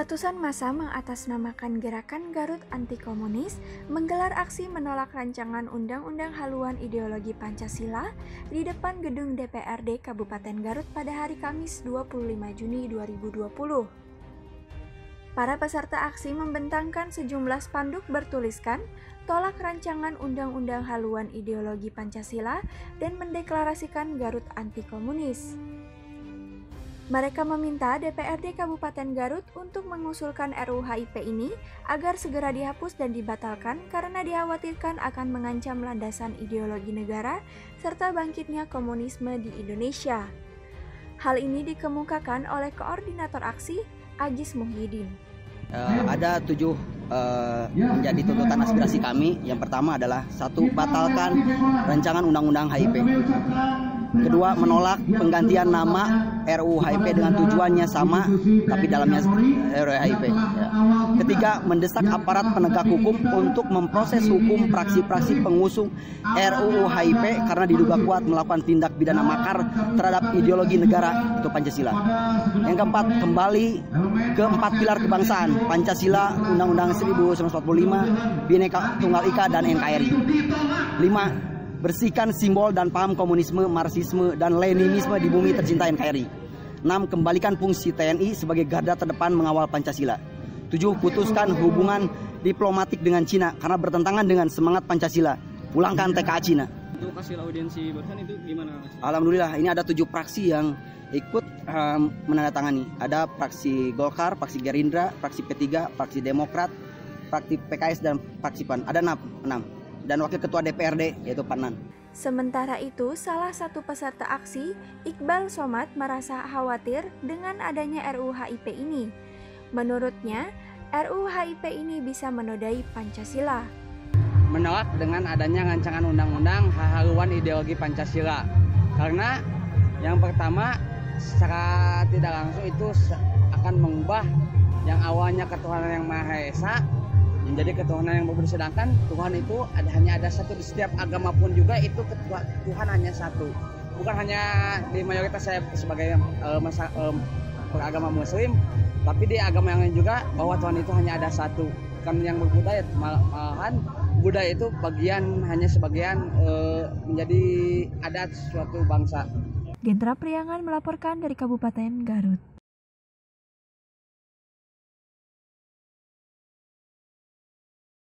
Ratusan massa mengatasnamakan Gerakan Garut Anti Komunis menggelar aksi menolak rancangan Undang-Undang Haluan Ideologi Pancasila di depan gedung DPRD Kabupaten Garut pada hari Kamis 25 Juni 2020. Para peserta aksi membentangkan sejumlah spanduk bertuliskan tolak rancangan Undang-Undang Haluan Ideologi Pancasila dan mendeklarasikan Garut Anti Komunis. Mereka meminta DPRD Kabupaten Garut untuk mengusulkan RUU HIP ini agar segera dihapus dan dibatalkan karena dikhawatirkan akan mengancam landasan ideologi negara serta bangkitnya komunisme di Indonesia. Hal ini dikemukakan oleh Koordinator Aksi, Agis Muhyiddin. Ada 7 menjadi tuntutan aspirasi kami. Yang pertama adalah 1. Batalkan rancangan Undang-Undang HIP. Kedua, menolak penggantian nama RUU HIP dengan tujuannya sama, tapi dalamnya RUU HIP. Ketiga, mendesak aparat penegak hukum untuk memproses hukum praksi-praksi pengusung RUU HIP karena diduga kuat melakukan tindak pidana makar terhadap ideologi negara atau Pancasila. Yang keempat, kembali ke 4 pilar kebangsaan, Pancasila, Undang-Undang 1945, Bhinneka Tunggal Ika, dan NKRI. 5. Bersihkan simbol dan paham komunisme, marxisme, dan leninisme di bumi tercinta NKRI. 6. Kembalikan fungsi TNI sebagai garda terdepan mengawal Pancasila. 7. Putuskan hubungan diplomatik dengan Cina karena bertentangan dengan semangat Pancasila. Pulangkan TKA Cina. Untuk hasil audiensi barusan itu gimana, Mas? Alhamdulillah, ini ada 7 fraksi yang ikut menandatangani. Ada fraksi Golkar, fraksi Gerindra, fraksi P3, fraksi Demokrat, fraksi PKS, dan fraksi PAN. Ada 6. Dan Wakil Ketua DPRD yaitu Pak Nan. Sementara itu, salah satu peserta aksi, Iqbal Somad, merasa khawatir dengan adanya RUU HIP ini. Menurutnya, RUU HIP ini bisa menodai Pancasila. Menolak dengan adanya rancangan undang-undang haluan ideologi Pancasila. Karena yang pertama, secara tidak langsung itu akan mengubah yang awalnya ketuhanan yang Maha Esa menjadi ketuhanan yang berbeda, sedangkan Tuhan itu hanya ada satu. Di setiap agama pun juga itu Tuhan hanya satu. Bukan hanya di mayoritas saya sebagai beragama Muslim, tapi di agama yang lain juga bahwa Tuhan itu hanya ada satu. Bukan yang berbudaya, malahan budaya itu hanya sebagian menjadi adat suatu bangsa. Gendra Priangan melaporkan dari Kabupaten Garut.